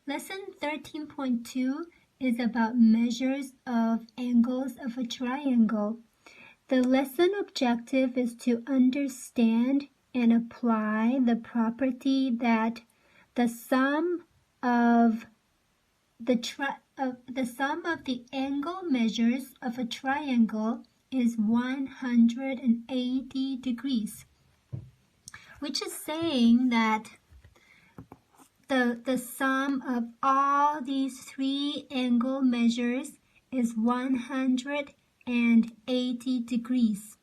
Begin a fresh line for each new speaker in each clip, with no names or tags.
Lesson 13.2 is about measures of angles of a triangle. The lesson objective is to understand and apply the property that the sum of the angle measures of a triangle is 180 degrees, which is saying that the sum of all these three angle measures is 180 degrees.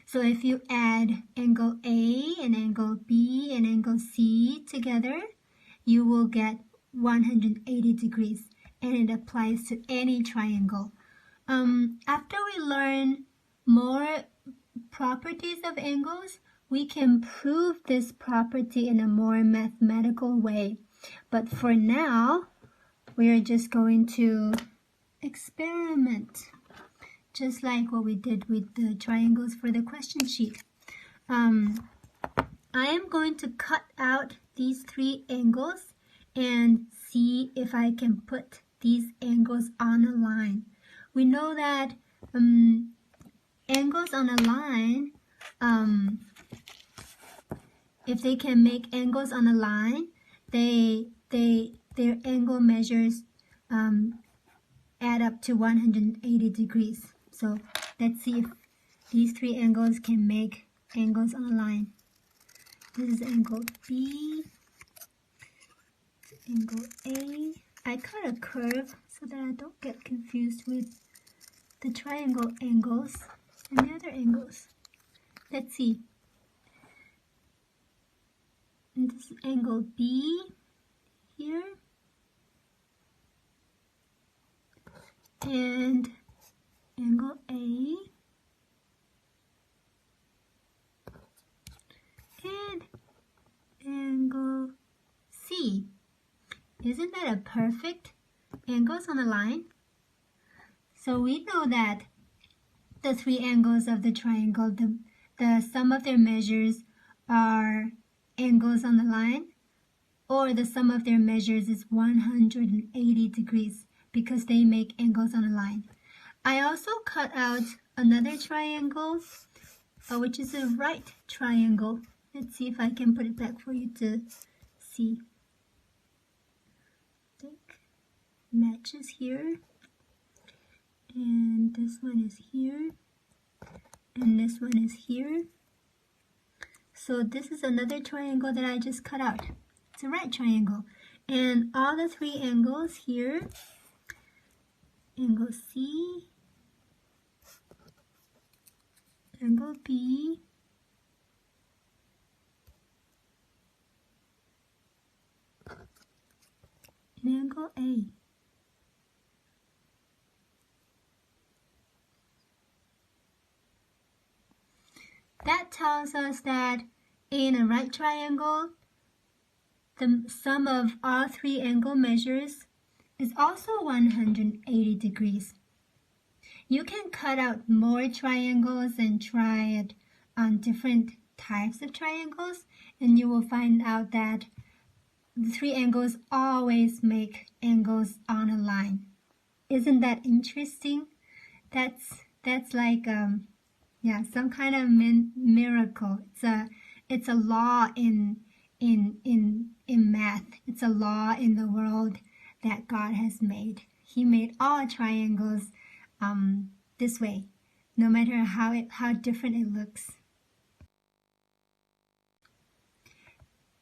So if you add angle A and angle B and angle C together, you will get 180 degrees, and it applies to any triangle. After we learn more properties of angles, we can prove this property in a more mathematical way. But for now, we are just going to experiment, just like what we did with the triangles for the question sheet. I am going to cut out these three angles and see if I can put these angles on a line. We know that angles on a line, if they can make angles on a line, their angle measures add up to 180 degrees. So let's see if these three angles can make angles on a line. This is angle B, angle A. I cut a curve so that I don't get confused with the triangle angles and the other angles. Let's see. And this is angle B here. And angle A. And angle C. Isn't that a perfect angles on a line? So we know that the three angles of the triangle, the sum of their measures are angles on the line, or the sum of their measures is 180 degrees because they make angles on a line. I also cut out another triangle, which is a right triangle. Let's see if I can put it back for you to see. I think matches here, and this one is here, and this one is here. So this is another triangle that I just cut out. It's a right triangle. And all the three angles here, angle C, angle B, and angle A. That tells us that in a right triangle, the sum of all three angle measures is also 180 degrees. You can cut out more triangles and try it on different types of triangles, and you will find out that the three angles always make angles on a line. Isn't that interesting? That's like some kind of miracle. It's a law in math. It's a law in the world that God has made. He made all triangles this way, no matter how different it looks.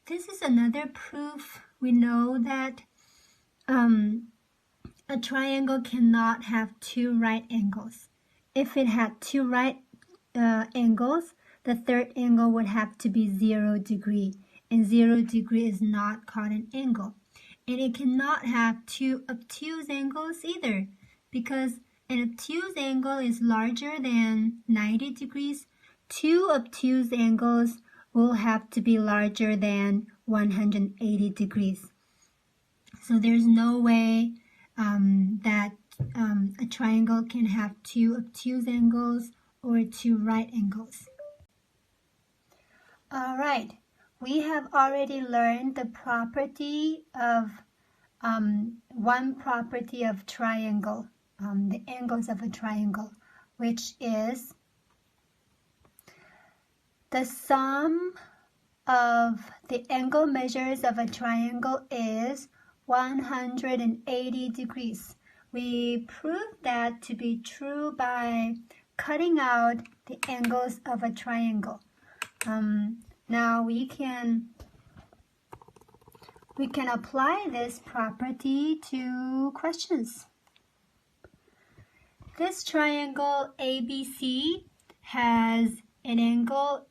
This is another proof. We know that a triangle cannot have two right angles. If it had two right angles, the third angle would have to be 0 degree, and 0 degree is not called an angle. And it cannot have two obtuse angles either, because an obtuse angle is larger than 90 degrees. Two obtuse angles will have to be larger than 180 degrees. So there's no way that a triangle can have two obtuse angles or two right angles. All right, we have already learned the property of one property of triangle, the angles of a triangle, which is the sum of the angle measures of a triangle is 180 degrees. We proved that to be true by cutting out the angles of a triangle. Now we can apply this property to questions. This triangle ABC has an angle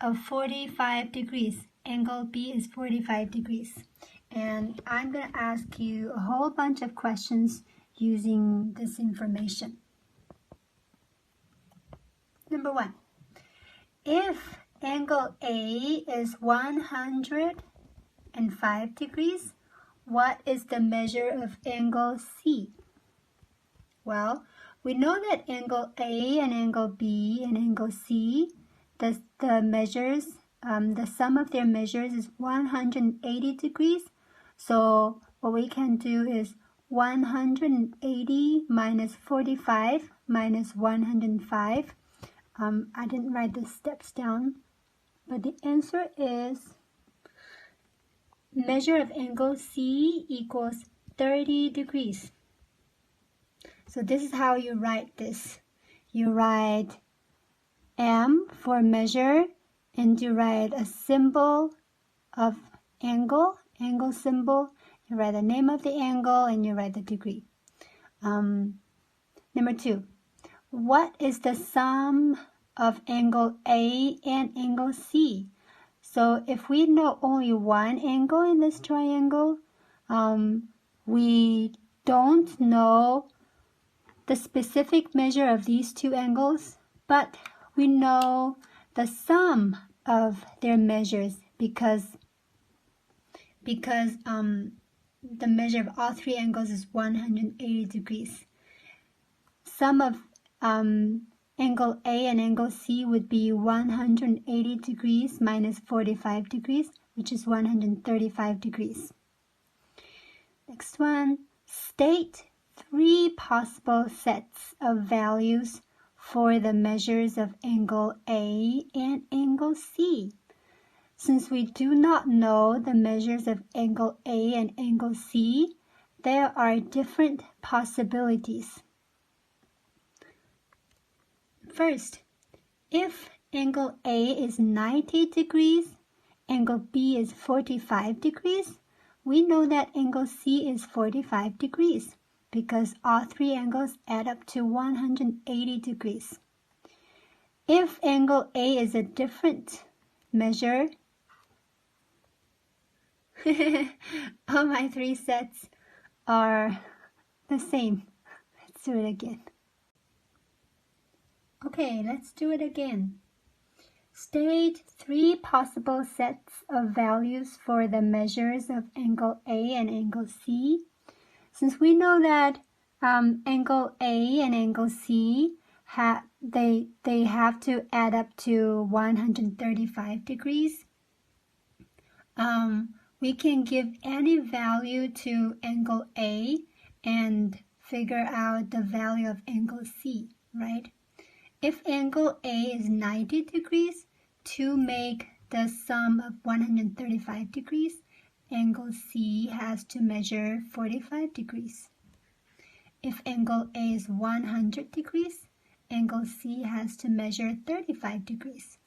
of 45 degrees. Angle B is 45 degrees. And I'm going to ask you a whole bunch of questions using this information. Number 1. If angle A is 105 degrees, what is the measure of angle C? Well, we know that angle A and angle B and angle C, the measures, the sum of their measures is 180 degrees. So what we can do is 180 minus 45 minus 105. I didn't write the steps down, but the answer is measure of angle C equals 30 degrees. So this is how you write this. You write M for measure, and you write a symbol of angle symbol. You write the name of the angle, and you write the degree. Number 2, what is the sum of angle A and angle C? So if we know only one angle in this triangle, we don't know the specific measure of these two angles, but we know the sum of their measures because the measure of all three angles is 180 degrees. Sum of angle A and angle C would be 180 degrees minus 45 degrees, which is 135 degrees. Next one, state 3 possible sets of values for the measures of angle A and angle C. Since we do not know the measures of angle A and angle C, there are different possibilities. First, if angle A is 90 degrees, angle B is 45 degrees, we know that angle C is 45 degrees because all three angles add up to 180 degrees. If angle A is a different measure, all my 3 sets are the same. Let's do it again. Okay, let's do it again. State 3 possible sets of values for the measures of angle A and angle C. Since we know that angle A and angle C they have to add up to 135 degrees, we can give any value to angle A and figure out the value of angle C, right? If angle A is 90 degrees, to make the sum of 135 degrees, angle C has to measure 45 degrees. If angle A is 100 degrees, angle C has to measure 35 degrees.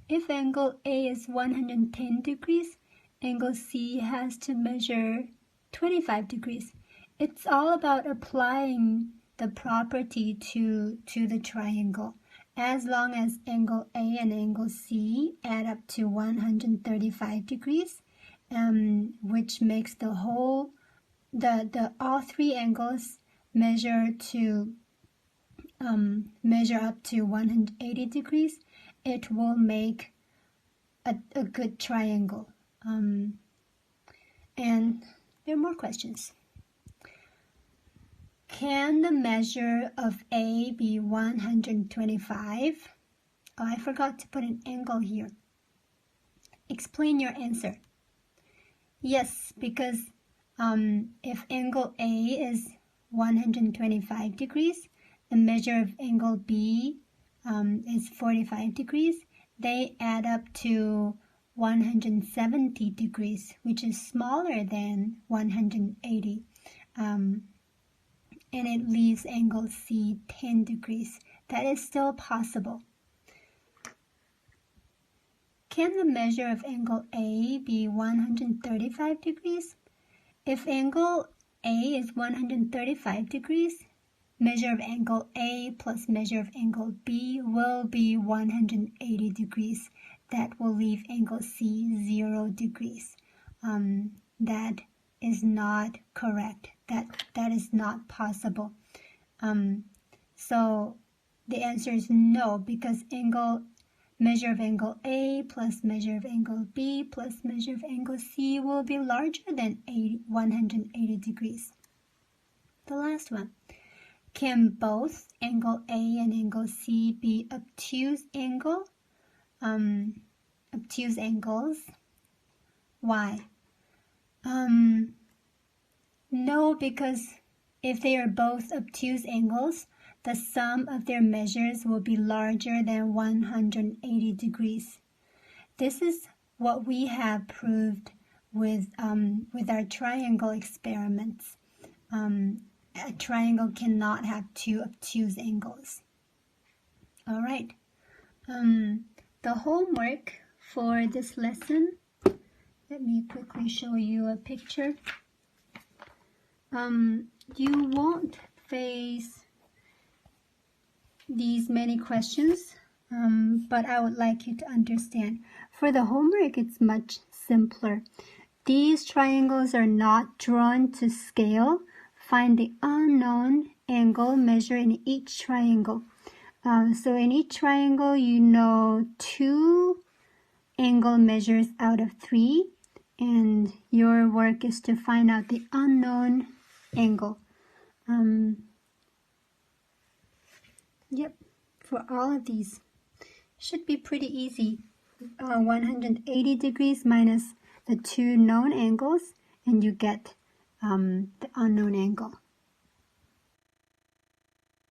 If angle A is 110 degrees, angle C has to measure 25 degrees. It's all about applying the property to the triangle. As long as angle A and angle C add up to 135 degrees, which makes the whole, all 3 angles measure up to 180 degrees, it will make a good triangle. And there are more questions. Can the measure of A be 125? Oh, I forgot to put an angle here. explain your answer. Yes, because if angle A is 125 degrees, the measure of angle B is 45 degrees. They add up to 170 degrees, which is smaller than 180. And it leaves angle C 10 degrees. That is still possible. Can the measure of angle A be 135 degrees? If angle A is 135 degrees, measure of angle A plus measure of angle B will be 180 degrees. That will leave angle C 0 degrees. That is not correct. That is not possible. So the answer is no, because measure of angle A plus measure of angle B plus measure of angle C will be larger than 180 degrees. The last one. Can both angle A and angle C be obtuse angles? Why? No, because if they are both obtuse angles, the sum of their measures will be larger than 180 degrees. This is what we have proved with our triangle experiments. A triangle cannot have two obtuse angles. All right. The homework for this lesson, let me quickly show you a picture. You won't face these many questions, but I would like you to understand. For the homework, it's much simpler. These triangles are not drawn to scale. Find the unknown angle, measure in each triangle. So in each triangle, you know 2 angle measures out of 3, and your work is to find out the unknown angle. Yep, for all of these, should be pretty easy. 180 degrees minus the 2 known angles, and you get the unknown angle.